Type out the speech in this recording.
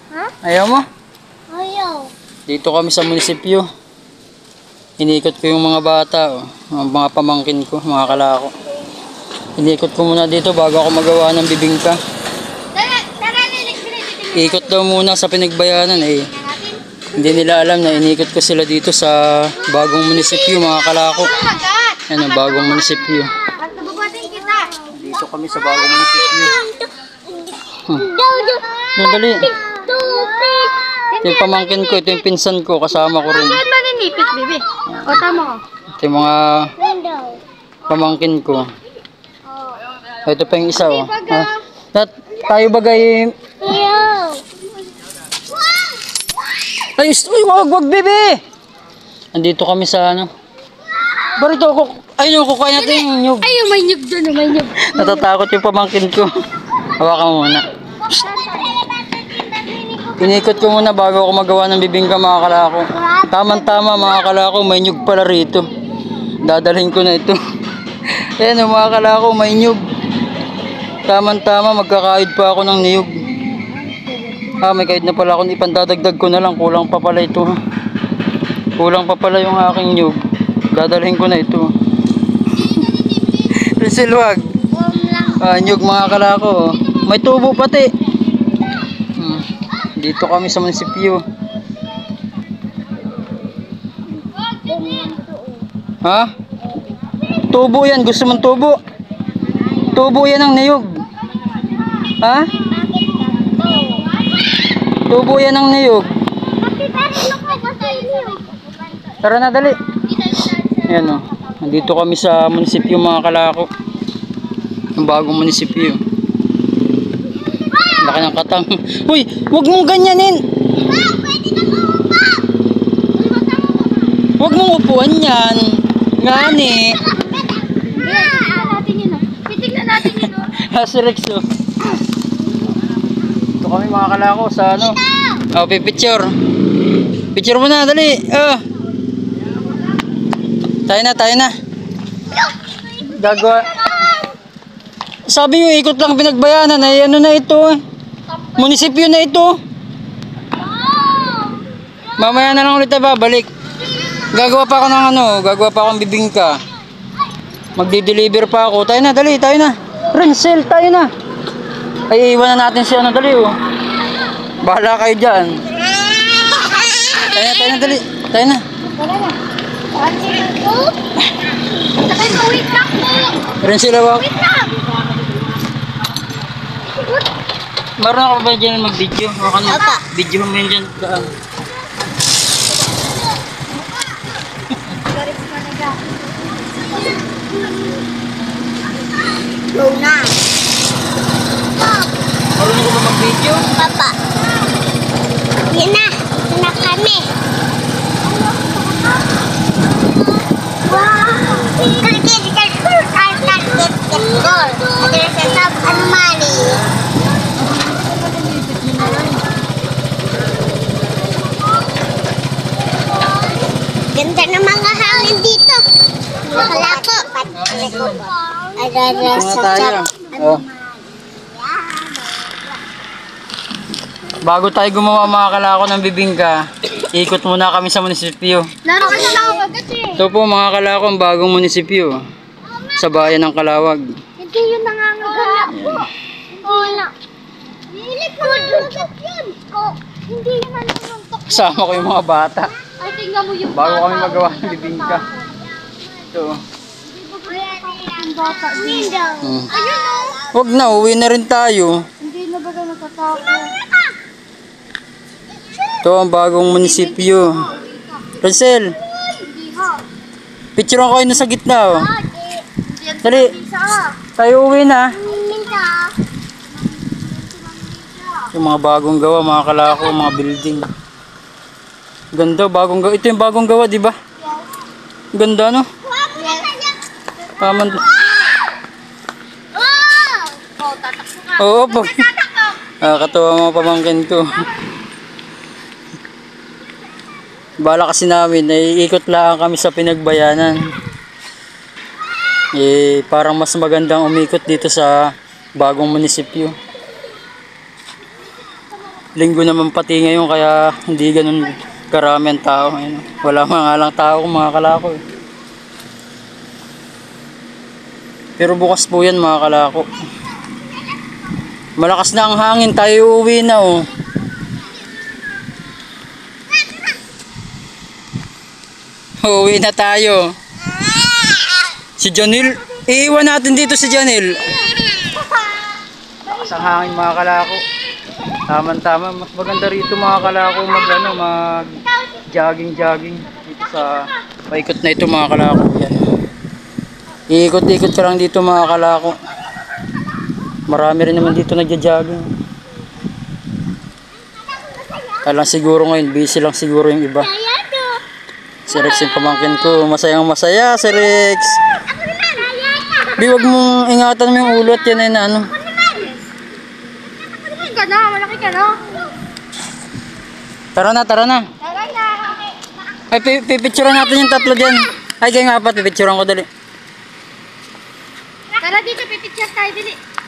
Ha? Ayaw mo? Ayaw. Dito kami sa munisipyo. Inikot ko yung mga bata, oh. Mga pamangkin ko, mga kalako. Inikot ko muna dito bago ako magawa ng bibingka. Ikot daw muna sa pinagbayanan eh. Hindi nila alam na inikot ko sila dito sa bagong munisipyo, mga kalako. Yan ang bagong munisipyo. Dito kami sa bagong munisipyo. Dali. Ito yung pamangkin ko, ito yung pinsan ko, kasama ko rin. Bakit maninipit, bebe? O, tama ko. Ito yung mga pamangkin ko. Ito pa yung isa, oh. Tayo bagay... Ay, wag, bebe! Andito kami sa ano. Barito ako. Ayun, kukuha natin yung nyug. Ayun, may nyug doon, may nyug. Natatakot yung pamangkin ko. Hawakan mo muna. Inikot ko muna bago ako magawa ng bibingka, mga kalako. Tama-tama, mga kalako, may nyug pala rito. Dadalhin ko na ito. Ayan, mga kalako, may nyug. Tama-tama, magkakahid pa ako ng niyog. May kahit na pala ako, ipandadagdag ko na lang. Kulang pa pala ito. Kulang pa pala yung aking nyug. Dadalhin ko na ito. Silwag. Nyug, mga kalako. May tubo pati. Dito kami sa munisipyo. Ha? Tubo yan. Gusto mong tubo? Tubo yan ang niyog. Ha? Tubo yan ang niyog. Tara na, dali. Ayan, o. Nandito kami sa munisipyo, mga kalako. Yung bagong munisipyo. Laki ng katang. Uy, huwag mong ganyanin. Huwag mong upuan yan. Ngani. Titignan natin yun. Hasirexo. Ito kami, mga kalako, sa ano. Pipicture. Picture mo na, dali. Tayo na. Gagawa. Sabi nyo, ikot lang pinagbayanan. Ay, ano na ito eh. Munisipyo na ito. Mamaya na lang ulit tayo babalik. Gagawa pa ako ng ano. Gagawa pa akong bibingka. Magdi-deliver pa ako. Tayo na, dali. Tayo na. Rinsel, tayo na. Ay, iwan na natin si ano, dali oh. Bahala kayo dyan. Tayo na, dali. Tayo na. Wait lang po. Rinsel ako. Wait lang. Meron ako ba dyan mag-video? Baka na video mo yun dyan. Go na. Marunong ko ba mag-video? Papa. Yan na. Ito na kami. Wow. Ganda ng mga hangin dito. Nakalako. Bago tayo gumawa, mga kalako, ng bibingka, ikot muna kami sa munisipyo. Naroon ka na ako agad eh. Ito po, mga kalako, ang bagong munisipyo sa bayan ng Kalawag. Hindi yun nangangagalak po. Wala. Nilip ko nangangagalak yun. Hindi yun nangangagalak. Kasama ko yung mga bata. Ay, tingnan mo yung Bago kami magawa ng bibingka. Ito. Yung bata dito. Ayun o. Huwag na, uwi na rin tayo. Hindi na ba na natatakot? Ito ang bagong munisipyo. Rosel, picture ko kayo na sa gitna oh. Dali, tayo uwi na. Yung mga bagong gawa, mga kalako, mga building. Ganda, bagong gawa. Ito yung bagong gawa, di ba? Ganda, no? Tama. Oo po. Katawa mga pamangkin ko. Bala kasi namin, naiikot lang kami sa pinagbayanan. Parang mas magandang umikot dito sa bagong munisipyo. Linggo naman pati ngayon kaya hindi ganun karami ang tao. Ayun, wala mga lang tao kung mga kalako eh. Pero bukas po yan mga kalako. Malakas na ang hangin, tayo uuwi na oh. Uuwi na tayo. Si Janil, iiwan natin dito si Janil. Malakas ang hangin mga kalako. Tama-tama, mas maganda rito mga kalako mag jogging dito sa paikot na ito mga kalako. Yan. Iikot-ikot ka lang dito mga kalako. Marami rin naman dito nagja-jogging. Kaya lang siguro ngayon, busy lang siguro yung iba. Si Rex yung pamangkin ko, masayang masaya si Rex. Di, wag mong ingatan mo yung ulo at yan ay na ano. Malaki ka na, malaki ka na. Tara na, tara na. Ay, pipicturean natin yung tatlo dyan. Ay, kayo nga pa, pipicturean ko dali. Tara dito, pipicture tayo dili.